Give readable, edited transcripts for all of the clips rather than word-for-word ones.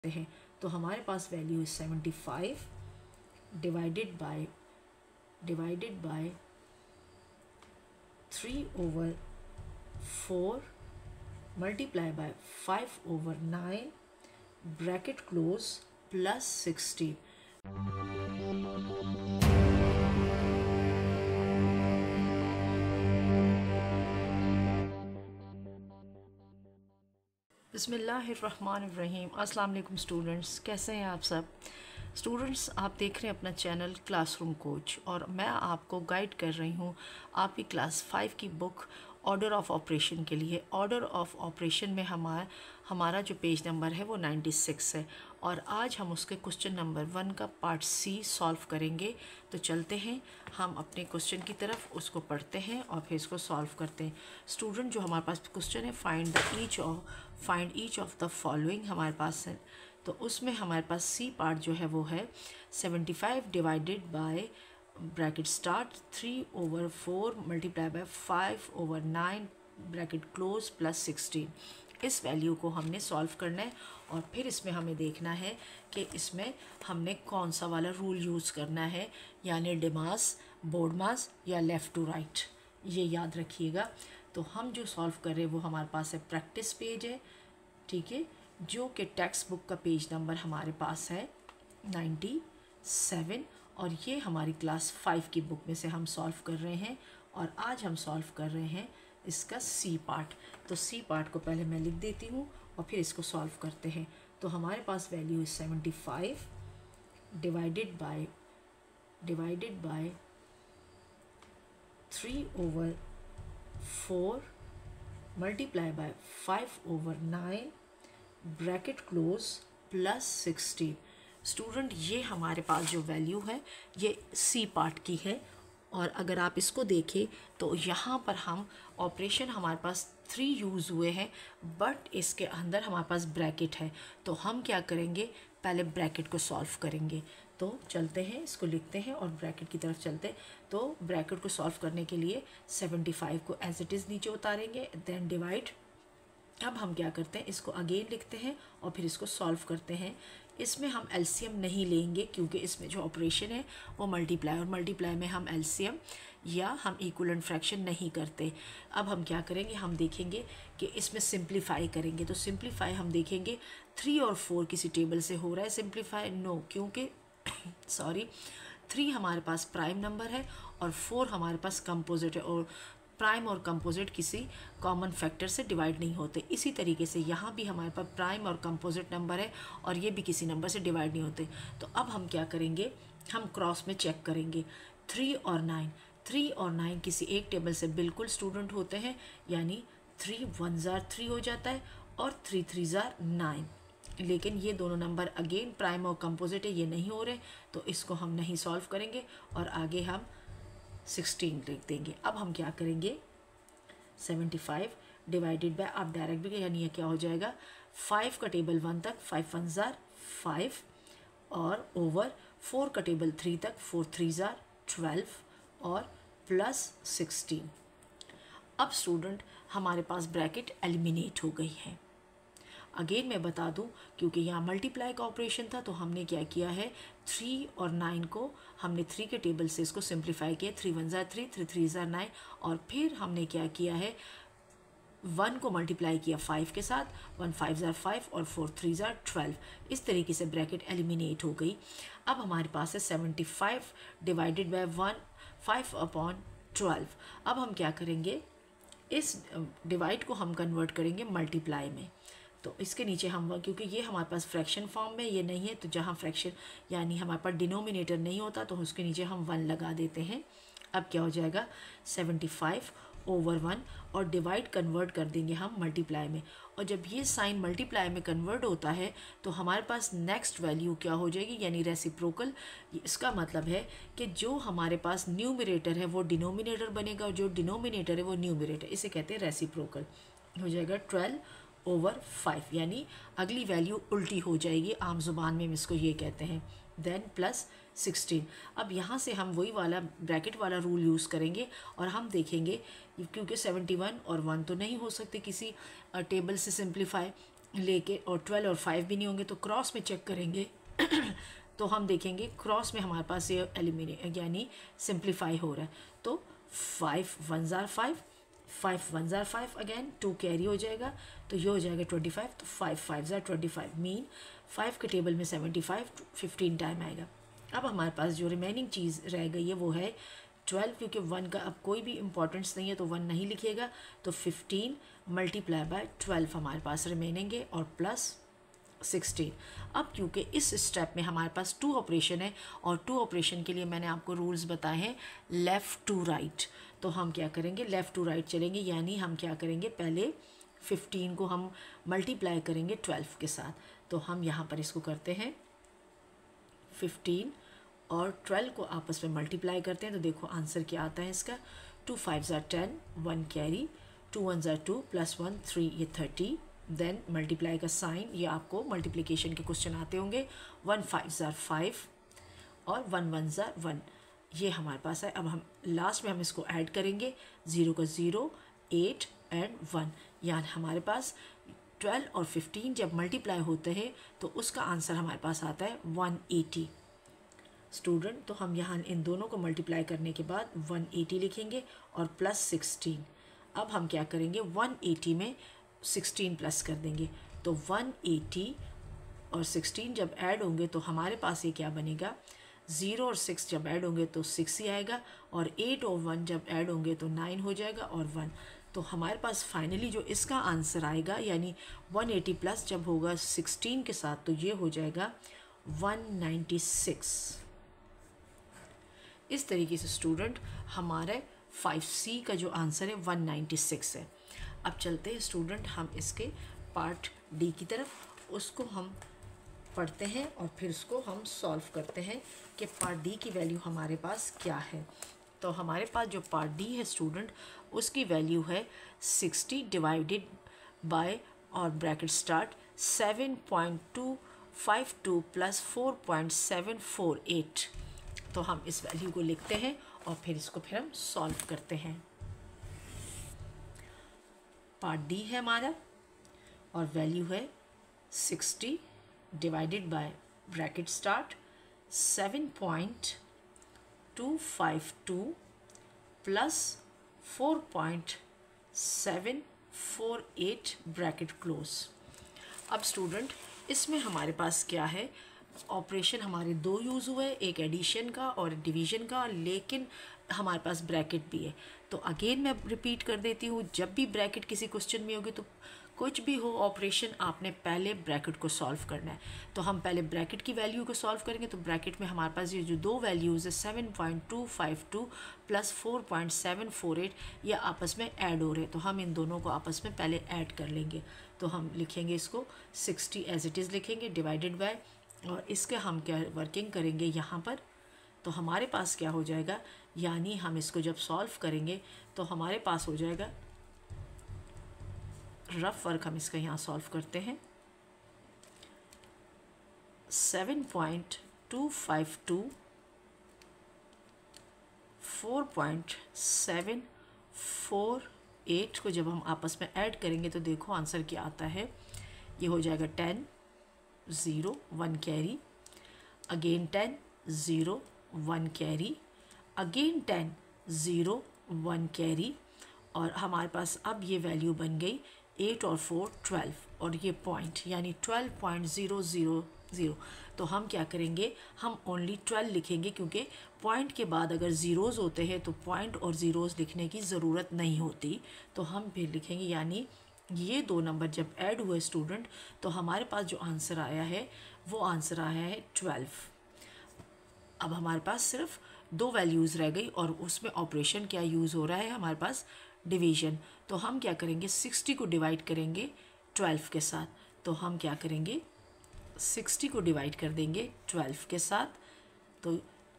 हैं तो हमारे पास वैल्यू है 75 divided by 3/4 multiply by 5/9 bracket close plus 16। बिस्मिल्लाहिर्रहमानिर्रहीम। अस्सलाम वालेकुम स्टूडेंट्स, कैसे हैं आप सब स्टूडेंट्स। आप देख रहे हैं अपना चैनल क्लासरूम कोच और मैं आपको गाइड कर रही हूँ आपकी क्लास 5 की बुक ऑर्डर ऑफ ऑपरेशन के लिए। ऑर्डर ऑफ ऑपरेशन में हमारा जो पेज नंबर है वो 96 है और आज हम उसके क्वेश्चन नंबर 1 का पार्ट सी सॉल्व करेंगे। तो चलते हैं हम अपने क्वेश्चन की तरफ, उसको पढ़ते हैं और फिर इसको सॉल्व करते हैं। स्टूडेंट, जो हमारे पास क्वेश्चन है find each of the following हमारे पास है, तो उसमें हमारे पास सी पार्ट जो है वो है 75 divided by bracket start 3/4 multiply by 5/9 bracket close plus 16। इस वैल्यू को हमने सॉल्व करना है और फिर इसमें हमें देखना है कि इसमें हमने कौन सा वाला रूल यूज़ करना है, यानी डिमास, बोर्डमास या लेफ़्ट टू राइट, ये याद रखिएगा। तो हम जो सॉल्व कर रहे हैं वो हमारे पास है प्रैक्टिस पेज है, ठीक है, जो कि टेक्स्ट बुक का पेज नंबर हमारे पास है 97 और ये हमारी क्लास 5 की बुक में से हम सॉल्व कर रहे हैं और आज हम सॉल्व कर रहे हैं इसका सी पार्ट। तो सी पार्ट को पहले मैं लिख देती हूँ और फिर इसको सॉल्व करते हैं। तो हमारे पास वैल्यू है 75 divided by 3/4 multiply by 5/9 bracket close plus 16। Student, ये हमारे पास जो वैल्यू है ये सी पार्ट की है और अगर आप इसको देखें तो यहाँ पर हम ऑपरेशन हमारे पास 3 यूज़ हुए हैं बट इसके अंदर हमारे पास ब्रैकेट है। तो हम क्या करेंगे, पहले ब्रैकेट को सॉल्व करेंगे। तो चलते हैं, इसको लिखते हैं और ब्रैकेट की तरफ चलते हैं। तो ब्रैकेट को सॉल्व करने के लिए 75 को एज इट इज़ नीचे उतारेंगे, देन डिवाइड। अब हम क्या करते हैं, इसको अगेन लिखते हैं और फिर इसको सॉल्व करते हैं। इसमें हम एलसीएम नहीं लेंगे क्योंकि इसमें जो ऑपरेशन है वो मल्टीप्लाई, और मल्टीप्लाई में हम एलसीएम या हम इक्वलेंट फ्रैक्शन नहीं करते। अब हम क्या करेंगे, हम देखेंगे कि इसमें सिंप्लीफाई करेंगे। तो सिंप्लीफाई हम देखेंगे 3 और 4 किसी टेबल से हो रहा है सिंप्लीफाई, नो, क्योंकि 3 हमारे पास प्राइम नंबर है और 4 हमारे पास कंपोजिट है और प्राइम और कंपोजिट किसी कॉमन फैक्टर से डिवाइड नहीं होते। इसी तरीके से यहाँ भी हमारे पास प्राइम और कंपोजिट नंबर है और ये भी किसी नंबर से डिवाइड नहीं होते। तो अब हम क्या करेंगे, हम क्रॉस में चेक करेंगे 3 और 9 किसी एक टेबल से बिल्कुल स्टूडेंट होते हैं, यानी 3 1 3 हो जाता है और 3 3 9। लेकिन ये दोनों नंबर अगेन प्राइम और कंपोजिट है, ये नहीं हो रहे, तो इसको हम नहीं सॉल्व करेंगे और आगे हम 16 लिख देंगे। अब हम क्या करेंगे, 75 डिवाइडेड बाय, आप डायरेक्ट भी, यानी ये क्या हो जाएगा 5 का टेबल 1 तक 5 1 5 और ओवर 4 का टेबल 3 तक 4 3 12 और प्लस 16। अब स्टूडेंट हमारे पास ब्रैकेट एलिमिनेट हो गई है। अगेन मैं बता दूं, क्योंकि यहाँ मल्टीप्लाई का ऑपरेशन था तो हमने क्या किया है, 3 और 9 को हमने 3 के टेबल से इसको सिंप्लीफाई किया, 3 1 3 3 3 9 और फिर हमने क्या किया है, 1 को मल्टीप्लाई किया 5 के साथ, 1 5 5 और 4 3 12। इस तरीके से ब्रैकेट एलिमिनेट हो गई। अब हमारे पास है 75 डिवाइडेड बाय 5/12। अब हम क्या करेंगे, इस डिवाइड को हम कन्वर्ट करेंगे मल्टीप्लाई में। तो इसके नीचे हम, क्योंकि ये हमारे पास फ्रैक्शन फॉर्म में ये नहीं है, तो जहाँ फ्रैक्शन यानी हमारे पास डिनोमिनेटर नहीं होता तो उसके नीचे हम 1 लगा देते हैं। अब क्या हो जाएगा 75/1 और डिवाइड कन्वर्ट कर देंगे हम मल्टीप्लाई में। और जब ये साइन मल्टीप्लाई में कन्वर्ट होता है तो हमारे पास नेक्स्ट वैल्यू क्या हो जाएगी, यानी रेसिप्रोकल। इसका मतलब है कि जो हमारे पास न्यूमरेटर है वो डिनोमिनेटर बनेगा और जो डिनोमिनेटर है वो न्यूमरेटर, इसे कहते हैं रेसिप्रोकल। हो जाएगा 12/5, यानी अगली वैल्यू उल्टी हो जाएगी, आम जुबान में हम इसको ये कहते हैं। Then plus 16। अब यहाँ से हम वही वाला ब्रैकेट वाला रूल यूज़ करेंगे और हम देखेंगे, क्योंकि 71 और 1 तो नहीं हो सकते किसी टेबल से सिंप्लीफाई, लेके और 12 और 5 भी नहीं होंगे तो क्रॉस में चेक करेंगे तो हम देखेंगे क्रॉस में हमारे पास ये एलिमिनेट यानी सिंप्लीफाई हो रहा है। तो 5 1 ज़ार 5, 5 1 ज़ार 5, अगेन 2 कैरी हो जाएगा तो ये हो जाएगा 25। तो 5 5 ज़ार 25 मीन 5 के टेबल में 75 15 टाइम आएगा। अब हमारे पास जो रिमेनिंग चीज़ रह गई है वो है 12, क्योंकि 1 का अब कोई भी इंपॉर्टेंस नहीं है तो 1 नहीं लिखिएगा। तो 15 मल्टीप्लाई बाय 12 हमारे पास रिमेनिंग है और प्लस 16। अब क्योंकि इस स्टेप में हमारे पास 2 ऑपरेशन है और 2 ऑपरेशन के लिए मैंने आपको रूल्स बताए हैं लेफ़्ट टू राइट। तो हम क्या करेंगे, लेफ़्ट टू राइट चलेंगे, यानी हम क्या करेंगे, पहले 15 को हम मल्टीप्लाई करेंगे 12 के साथ। तो हम यहाँ पर इसको करते हैं 15 और 12 को आपस में मल्टीप्लाई करते हैं। तो देखो आंसर क्या आता है इसका, 2 5 ज़ार 10, 1 कैरी, 2 1 ज़ार 2 प्लस 1 3, ये 30। देन मल्टीप्लाई का साइन, ये आपको मल्टीप्लिकेशन के क्वेश्चन आते होंगे, 1 5 ज़ार 5 और 1 1 ज़ार 1, ये हमारे पास है। अब हम लास्ट में हम इसको ऐड करेंगे, 0 का 0, 8 एंड 1, यानी हमारे पास 12 और 15 जब मल्टीप्लाई होते हैं तो उसका आंसर हमारे पास आता है 180। स्टूडेंट, तो हम यहाँ इन दोनों को मल्टीप्लाई करने के बाद 180 लिखेंगे और प्लस 16। अब हम क्या करेंगे, 180 में 16 प्लस कर देंगे। तो 180 और 16 जब ऐड होंगे तो हमारे पास ये क्या बनेगा, 0 और 6 जब ऐड होंगे तो 6 ही आएगा, और 8 और 1 जब ऐड होंगे तो 9 हो जाएगा और 1। तो हमारे पास फाइनली जो इसका आंसर आएगा यानी 180 प्लस जब होगा 16 के साथ तो ये हो जाएगा 196। इस तरीके से स्टूडेंट हमारे 5C का जो आंसर है 196 है। अब चलते हैं स्टूडेंट हम इसके पार्ट डी की तरफ, उसको हम पढ़ते हैं और फिर उसको हम सॉल्व करते हैं कि पार्ट डी की वैल्यू हमारे पास क्या है। तो हमारे पास जो पार्ट डी है स्टूडेंट, उसकी वैल्यू है 60 डिवाइडेड बाय और ब्रैकेट स्टार्ट 7.252 प्लस 4.748। तो हम इस वैल्यू को लिखते हैं और फिर इसको फिर हम सॉल्व करते हैं। पार्ट डी है हमारा और वैल्यू है 60 divided by bracket start 7.252 plus 4.748 bracket close. अब स्टूडेंट इसमें हमारे पास क्या है, ऑपरेशन हमारे दो यूज़ हुए, एक एडिशन का और डिवीज़न का, लेकिन हमारे पास ब्रैकेट भी है। तो अगेन मैं रिपीट कर देती हूँ, जब भी ब्रैकेट किसी क्वेश्चन में होगी तो कुछ भी हो ऑपरेशन आपने पहले ब्रैकेट को सॉल्व करना है। तो हम पहले ब्रैकेट की वैल्यू को सॉल्व करेंगे। तो ब्रैकेट में हमारे पास ये जो दो वैल्यूज़ है 7.252 प्लस 4.748 ये आपस में ऐड हो रहे हैं, तो हम इन दोनों को आपस में पहले ऐड कर लेंगे। तो हम लिखेंगे इसको 60 एज इट इज़ लिखेंगे डिवाइडेड बाय, और इसके हम क्या वर्किंग करेंगे यहाँ पर। तो हमारे पास क्या हो जाएगा, यानी हम इसको जब सॉल्व करेंगे तो हमारे पास हो जाएगा, रफ वर्क हम इसका यहाँ सॉल्व करते हैं, 7.252 4.748 को जब हम आपस में ऐड करेंगे तो देखो आंसर क्या आता है। ये हो जाएगा 10 0 1 carry, again 10 0 1 carry, again 10 0 1 carry, और हमारे पास अब ये वैल्यू बन गई 8 और 4 12, और ये पॉइंट यानी 12.000। तो हम क्या करेंगे, हम ओनली 12 लिखेंगे, क्योंकि पॉइंट के बाद अगर ज़ीरोज़ होते हैं तो पॉइंट और ज़ीरोज़ लिखने की ज़रूरत नहीं होती। तो हम फिर लिखेंगे, यानी ये दो नंबर जब ऐड हुए स्टूडेंट तो हमारे पास जो आंसर आया है वो आंसर आया है 12। अब हमारे पास सिर्फ दो वैल्यूज़ रह गई और उसमें ऑपरेशन क्या यूज़ हो रहा है हमारे पास, डिवीज़न। तो हम क्या करेंगे, 60 को डिवाइड करेंगे 12 के साथ। तो हम क्या करेंगे, 60 को डिवाइड कर देंगे 12 के साथ। तो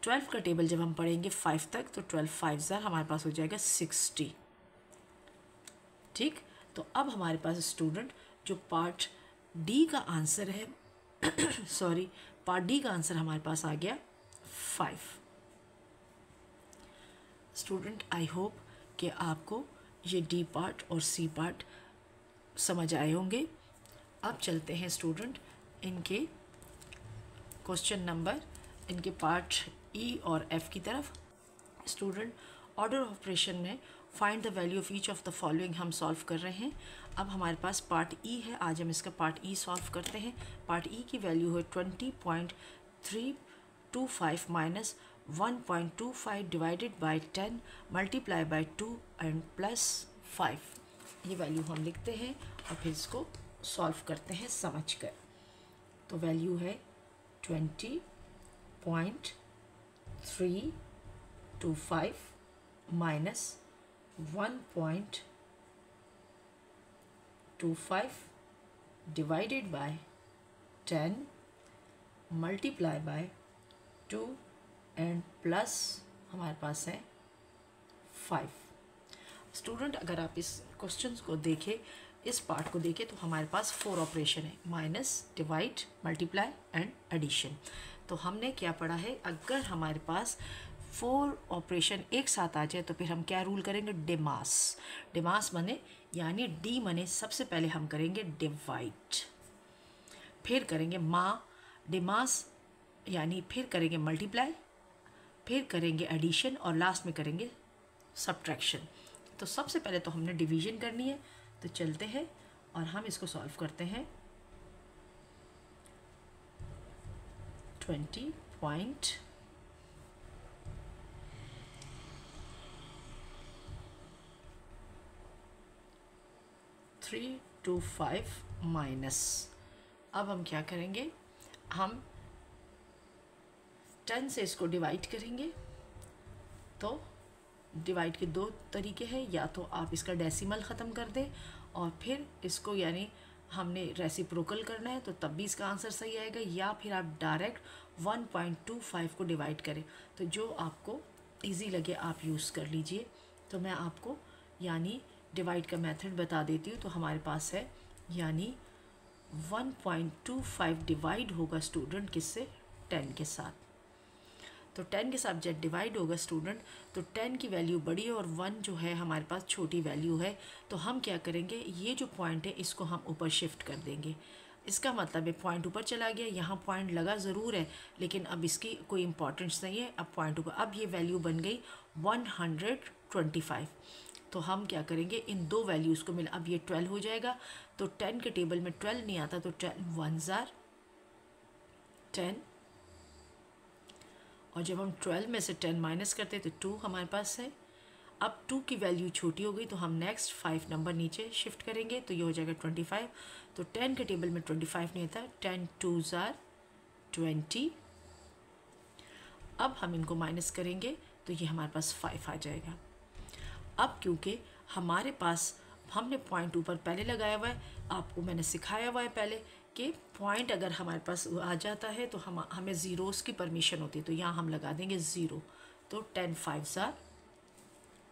12 का टेबल जब हम पढ़ेंगे 5 तक तो 12 5 ज़ार हमारे पास हो जाएगा 60। ठीक, तो अब हमारे पास स्टूडेंट जो पार्ट डी का आंसर है सॉरी पार्ट डी का आंसर हमारे पास आ गया 5। स्टूडेंट आई होप कि आपको ये डी पार्ट और सी पार्ट समझ आए होंगे। अब चलते हैं स्टूडेंट इनके क्वेश्चन नंबर इनके पार्ट ई और एफ की तरफ। स्टूडेंट ऑर्डर ऑपरेशन में find the value of each of the following हम सॉल्व कर रहे हैं। अब हमारे पास पार्ट ई है, आज हम इसका पार्ट ई सॉल्व करते हैं। पार्ट ई की वैल्यू है 20.325 minus 1.25 divided by 10 multiply by 2 and plus 5। ये वैल्यू हम लिखते हैं और फिर इसको सॉल्व करते हैं समझ कर। तो वैल्यू है 20.325 minus 1.25 divided by 10 multiply by 2 and plus हमारे पास है 5। स्टूडेंट अगर आप इस क्वेश्चन को देखें, इस पार्ट को देखें, तो हमारे पास 4 ऑपरेशन है, minus, divide, multiply and addition. तो हमने क्या पढ़ा है, अगर हमारे पास 4 ऑपरेशन एक साथ आ जाए तो फिर हम क्या रूल करेंगे, डिमास। डिमास माने यानी डी माने सबसे पहले हम करेंगे डिवाइड, फिर करेंगे डिमास यानी फिर करेंगे मल्टीप्लाई, फिर करेंगे एडिशन और लास्ट में करेंगे सब्ट्रैक्शन। तो सबसे पहले तो हमने डिवीजन करनी है, तो चलते हैं और हम इसको सॉल्व करते हैं। 20.325 माइनस, अब हम क्या करेंगे, हम 10 से इसको डिवाइड करेंगे। तो डिवाइड के 2 तरीके हैं, या तो आप इसका डेसिमल ख़त्म कर दें और फिर इसको यानी हमने रेसिप्रोकल करना है तो तब भी इसका आंसर सही आएगा, या फिर आप डायरेक्ट 1.25 को डिवाइड करें। तो जो आपको इजी लगे आप यूज़ कर लीजिए। तो मैं आपको यानी डिवाइड का मेथड बता देती हूँ। तो हमारे पास है यानी 1.25 डिवाइड होगा स्टूडेंट किससे, 10 के साथ। तो 10 के साथ जब डिवाइड होगा स्टूडेंट तो 10 की वैल्यू बड़ी है और 1 जो है हमारे पास छोटी वैल्यू है। तो हम क्या करेंगे, ये जो पॉइंट है इसको हम ऊपर शिफ्ट कर देंगे। इसका मतलब है पॉइंट ऊपर चला गया, यहाँ पॉइंट लगा ज़रूर है लेकिन अब इसकी कोई इंपॉर्टेंस नहीं है। अब पॉइंट ऊपर, अब ये वैल्यू बन गई 125। तो हम क्या करेंगे, इन 2 वैल्यूज़ को मिला, अब ये 12 हो जाएगा। तो 10 के टेबल में 12 नहीं आता, तो 10 1s are 10, और जब हम 12 में से 10 माइनस करते हैं तो 2 हमारे पास है। अब 2 की वैल्यू छोटी हो गई तो हम नेक्स्ट 5 नंबर नीचे शिफ्ट करेंगे, तो ये हो जाएगा 25। तो 10 के टेबल में 25 नहीं आता, 10 2s are 20। अब हम इनको माइनस करेंगे तो ये हमारे पास 5 आ जाएगा। अब क्योंकि हमारे पास हमने पॉइंट ऊपर पहले लगाया हुआ है, आपको मैंने सिखाया हुआ है पहले कि पॉइंट अगर हमारे पास आ जाता है तो हमें ज़ीरोज़ की परमिशन होती है। तो यहाँ हम लगा देंगे 0। तो 10 5s are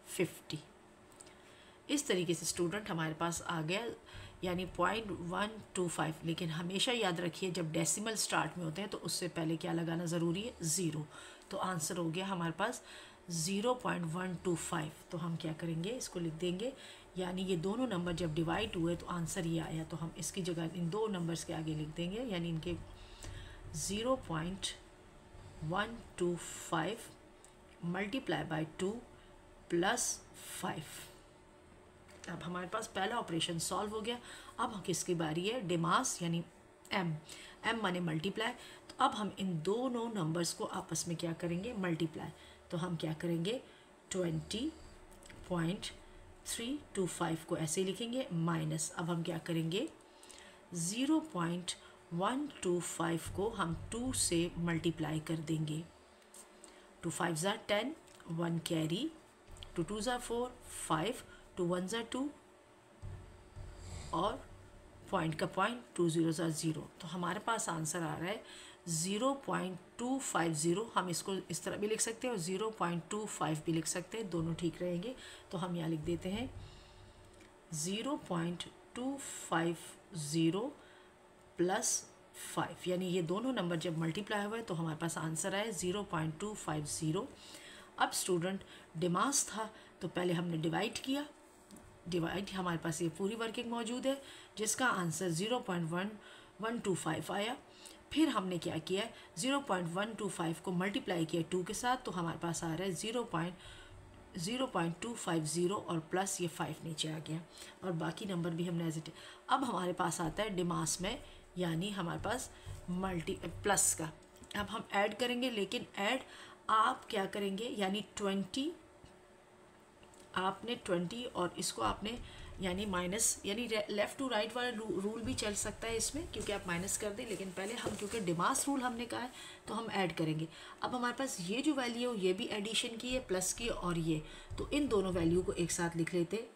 50। इस तरीके से स्टूडेंट हमारे पास आ गया यानी 0.125। लेकिन हमेशा याद रखिए जब डेसिमल स्टार्ट में होते हैं तो उससे पहले क्या लगाना ज़रूरी है, 0। तो आंसर हो गया हमारे पास 0.125। तो हम क्या करेंगे, इसको लिख देंगे, यानी ये दोनों नंबर जब डिवाइड हुए तो आंसर ये आया। तो हम इसकी जगह इन 2 नंबर्स के आगे लिख देंगे, यानी इनके 0.125 मल्टीप्लाई बाय 2 प्लस 5। अब हमारे पास पहला ऑपरेशन सॉल्व हो गया। अब किसकी बारी है, डिमास यानी m माने मल्टीप्लाई। तो अब हम इन दोनों नंबर्स को आपस में क्या करेंगे, मल्टीप्लाई। तो हम क्या करेंगे, 20.325 को ऐसे लिखेंगे माइनस, अब हम क्या करेंगे 0.125 को हम 2 से मल्टीप्लाई कर देंगे। 2 5s are 10, 1 carry, 2 2s are 4, 5, 2 1s are 2 और पॉइंट का पॉइंट, 2 0s are 0। तो हमारे पास आंसर आ रहा है 0.250। हम इसको इस तरह भी लिख सकते हैं और 0.25 भी लिख सकते हैं, दोनों ठीक रहेंगे। तो हम यहाँ लिख देते हैं 0.250 प्लस 5, यानी ये दोनों नंबर जब मल्टीप्लाई हुए तो हमारे पास आंसर आए 0.250। अब स्टूडेंट डिमास था तो पहले हमने डिवाइड किया, डिवाइड हमारे पास ये पूरी वर्किंग मौजूद है। जिसका आंसर 0.1125 आया। फिर हमने क्या किया, 0.125 को मल्टीप्लाई किया 2 के साथ, तो हमारे पास आ रहा है 0.0250 और प्लस ये 5 नीचे आ गया, और बाकी नंबर भी हमने एज इट। अब हमारे पास आता है डिमास में, यानी हमारे पास मल्टी प्लस का। अब हम ऐड करेंगे, लेकिन ऐड आप क्या करेंगे, यानी 20 आपने 20 और इसको आपने यानी माइनस, यानी लेफ़्ट टू राइट वाला रूल भी चल सकता है इसमें, क्योंकि आप माइनस कर दें, लेकिन पहले हम क्योंकि डिमास रूल हमने कहा है तो हम ऐड करेंगे। अब हमारे पास ये जो वैल्यू है ये भी एडिशन की है, प्लस की, और ये, तो इन दोनों वैल्यू को एक साथ लिख लेते,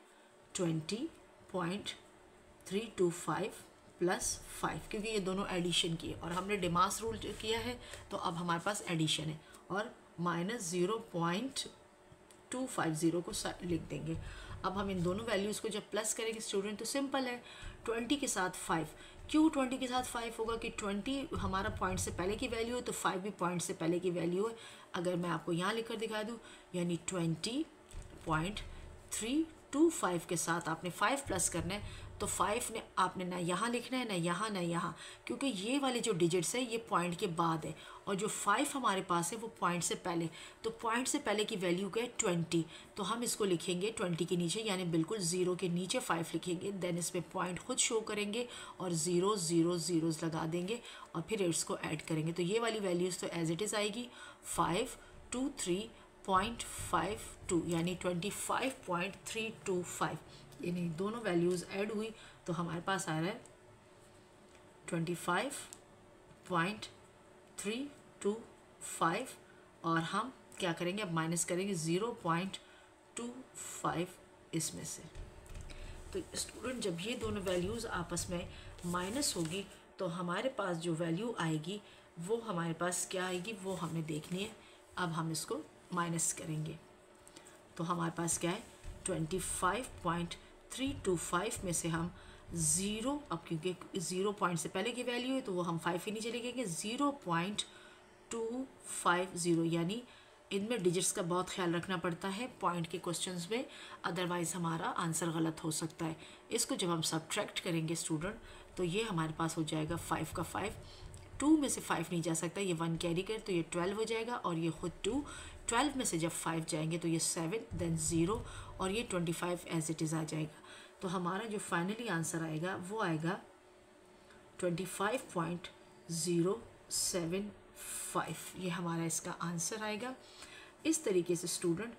20.325 प्लस 5, क्योंकि ये दोनों एडिशन की है और हमने डिमास रूल किया है, तो अब हमारे पास एडिशन है, और माइनस 0.250 को लिख देंगे। अब हम इन दोनों वैल्यूज़ को जब प्लस करेंगे स्टूडेंट, तो सिंपल है, 20 के साथ 5। क्यों 20 के साथ 5 होगा कि 20 हमारा पॉइंट से पहले की वैल्यू है, तो 5 भी पॉइंट से पहले की वैल्यू है। अगर मैं आपको यहाँ लिख कर दिखा दूँ, यानी 20.325 के साथ आपने 5 प्लस करना है, तो 5 ने आपने ना यहाँ लिखना है, ना यहाँ, ना यहाँ, क्योंकि ये वाले जो डिजिट्स है ये पॉइंट के बाद है, और जो 5 हमारे पास है वो पॉइंट से पहले। तो पॉइंट से पहले की वैल्यू क्या है, 20, तो हम इसको लिखेंगे 20 के नीचे, यानी बिल्कुल 0 के नीचे 5 लिखेंगे, देन इसमें पॉइंट खुद शो करेंगे और 0 0 0 लगा देंगे, और फिर इसको ऐड करेंगे, तो ये वाली वैल्यूज़ तो एज इट इज़ आएगी 523.52, यानी 25.325, यानी दोनों वैल्यूज़ ऐड हुई, तो हमारे पास आ रहा है 25.325, और हम क्या करेंगे, अब माइनस करेंगे 0.25 इसमें से। तो स्टूडेंट जब ये दोनों वैल्यूज़ आपस में माइनस होगी, तो हमारे पास जो वैल्यू आएगी वो हमारे पास क्या आएगी, वो हमें देखनी है। अब हम इसको माइनस करेंगे, तो हमारे पास क्या है, 25.325 में से हम 0, अब क्योंकि 0 पॉइंट से पहले की वैल्यू है तो वो हम 5 के नीचे लिखेंगे, 0.250, यानी इनमें डिजिट्स का बहुत ख्याल रखना पड़ता है पॉइंट के क्वेश्चंस में, अदरवाइज़ हमारा आंसर गलत हो सकता है। इसको जब हम सब्ट्रैक्ट करेंगे स्टूडेंट, तो ये हमारे पास हो जाएगा 5 का 5, 2 में से 5 नहीं जा सकता, ये 1 कैरी कर, तो ये 12 हो जाएगा, और ये खुद 2, 12 में से जब 5 जाएंगे तो ये 7, देन 0, और ये 25 एज इट इज़ आ जाएगा। तो हमारा जो फाइनली आंसर आएगा वो आएगा 25.075, ये हमारा इसका आंसर आएगा। इस तरीके से स्टूडेंट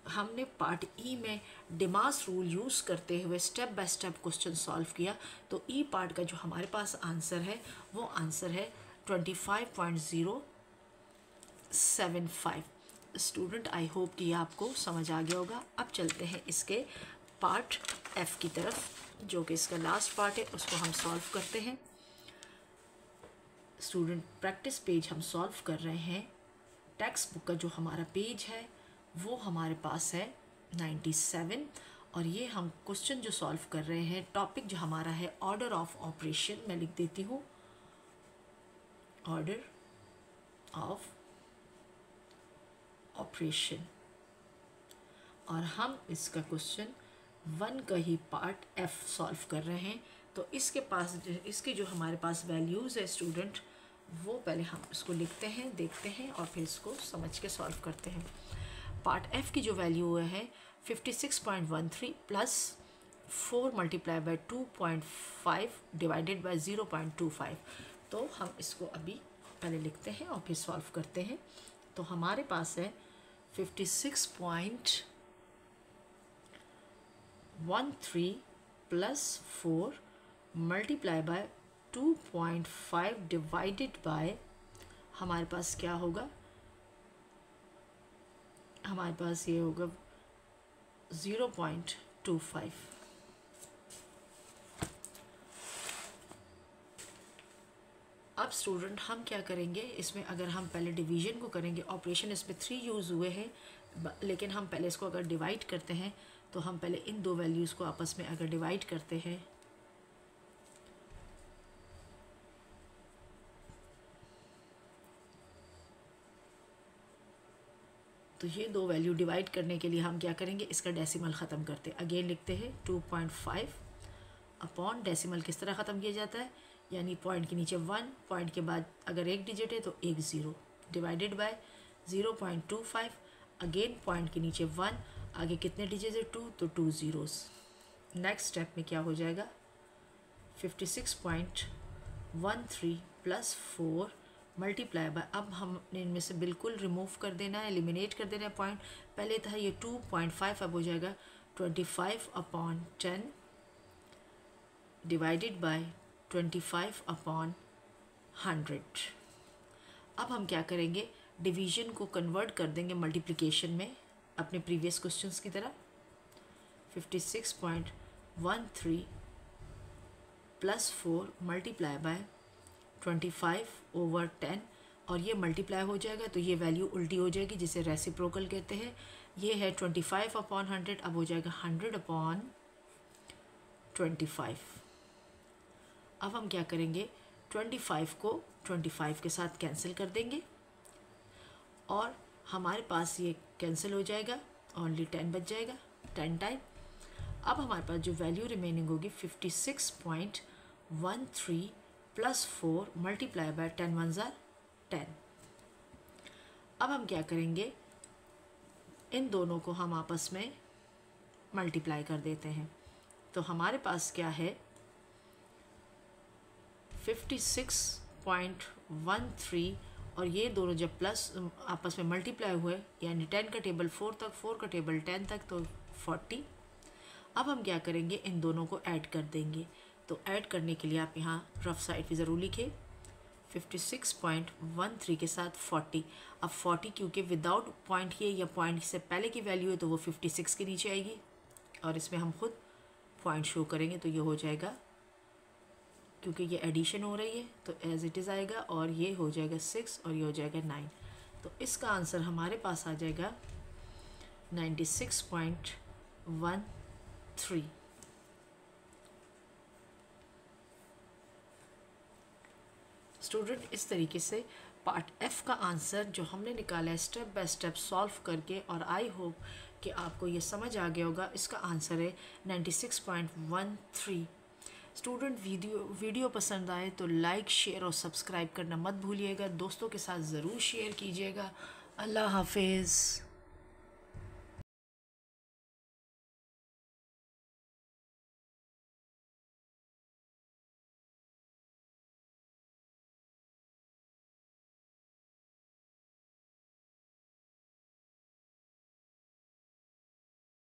हमने पार्ट ई में डिमास रूल यूज़ करते हुए step by step question solve किया। तो ई पार्ट का जो हमारे पास आंसर है वो आंसर है 25.075। स्टूडेंट आई होप कि आपको समझ आ गया होगा। अब चलते हैं इसके पार्ट एफ की तरफ, जो कि इसका लास्ट पार्ट है, उसको हम सॉल्व करते हैं। स्टूडेंट प्रैक्टिस पेज हम सॉल्व कर रहे हैं। टेक्स्ट बुक का जो हमारा पेज है वो हमारे पास है 97, और ये हम क्वेश्चन जो सॉल्व कर रहे हैं, टॉपिक जो हमारा है ऑर्डर ऑफ ऑपरेशन, मैं लिख देती हूँ ऑर्डर ऑफ ऑपरेशन, और हम इसका क्वेश्चन 1 का ही पार्ट एफ सॉल्व कर रहे हैं। तो इसके जो हमारे पास वैल्यूज़ है स्टूडेंट, वो पहले हम इसको लिखते हैं, देखते हैं, और फिर इसको समझ के सॉल्व करते हैं। पार्ट एफ की जो वैल्यू है 56.13 plus 4 multiply by 2.5 divided by 0.25। तो हम इसको अभी पहले लिखते हैं और फिर सॉल्व करते हैं। तो हमारे पास है 56.13 plus 4 multiply by 2.5 divided by, हमारे पास क्या होगा, हमारे पास ये होगा 0.25। अब स्टूडेंट हम क्या करेंगे, इसमें अगर हम पहले डिवीजन को करेंगे, ऑपरेशन इसमें 3 यूज़ हुए हैं, लेकिन हम पहले इसको अगर डिवाइड करते हैं, तो हम पहले इन दो वैल्यूज़ को आपस में अगर डिवाइड करते हैं, तो ये दो वैल्यू डिवाइड करने के लिए हम क्या करेंगे, इसका डेसिमल ख़त्म करते हैं। अगेन लिखते हैं 2.5 अपॉन डेसिमल किस तरह ख़त्म किया जाता है, यानी पॉइंट के नीचे 1, पॉइंट के बाद अगर एक डिजिट है तो एक 0, डिवाइडेड बाय 0.25, अगेन पॉइंट के नीचे 1, आगे कितने डिजिट है 2, तो 2 ज़ीरोज़। नेक्स्ट स्टेप में क्या हो जाएगा 56.13 प्लस 4 मल्टीप्लाई बाय, अब हमने इनमें से बिल्कुल रिमूव कर देना है, एलिमिनेट कर देना है पॉइंट। पहले था ये 2.5, अब हो जाएगा 25/10 डिवाइडेड बाय 25/100। अब हम क्या करेंगे, डिवीजन को कन्वर्ट कर देंगे मल्टीप्लिकेशन में अपने प्रीवियस क्वेश्चंस की तरह। 56.13 प्लस 4 मल्टीप्लाई बाय 25/10, और ये मल्टीप्लाई हो जाएगा तो ये वैल्यू उल्टी हो जाएगी जिसे रेसिप्रोकल कहते हैं। ये है 25/100, अब हो जाएगा 100/25। अब हम क्या करेंगे 25 को 25 के साथ कैंसिल कर देंगे और हमारे पास ये कैंसिल हो जाएगा, ओनली 10 बच जाएगा 10 टाइम। अब हमारे पास जो वैल्यू रिमेनिंग होगी 56.13 प्लस 4 मल्टीप्लाई बाय 10 1 ज़ा 10। अब हम क्या करेंगे, इन दोनों को हम आपस में मल्टीप्लाई कर देते हैं, तो हमारे पास क्या है 56.13 और ये दोनों जब प्लस आपस में मल्टीप्लाई हुए, यानी 10 का टेबल 4 तक, 4 का टेबल 10 तक, तो 40। अब हम क्या करेंगे, इन दोनों को ऐड कर देंगे। तो ऐड करने के लिए आप यहाँ रफ साइड पे ज़रूर लिखें 56.13 के साथ 40। अब 40 क्योंकि विदाउट पॉइंट ये या पॉइंट से पहले की वैल्यू है तो वो 56 के नीचे आएगी, और इसमें हम खुद पॉइंट शो करेंगे तो ये हो जाएगा, क्योंकि ये एडिशन हो रही है तो एज इट इज़ आएगा, और ये हो जाएगा 6 और ये हो जाएगा 9। तो इसका आंसर हमारे पास आ जाएगा 96.13। स्टूडेंट, इस तरीके से पार्ट एफ का आंसर जो हमने निकाला है स्टेप बाय स्टेप सॉल्व करके, और आई होप कि आपको ये समझ आ गया होगा। इसका आंसर है 96.13। स्टूडेंट, वीडियो पसंद आए तो लाइक, शेयर और सब्सक्राइब करना मत भूलिएगा। दोस्तों के साथ ज़रूर शेयर कीजिएगा। अल्लाह हाफिज़।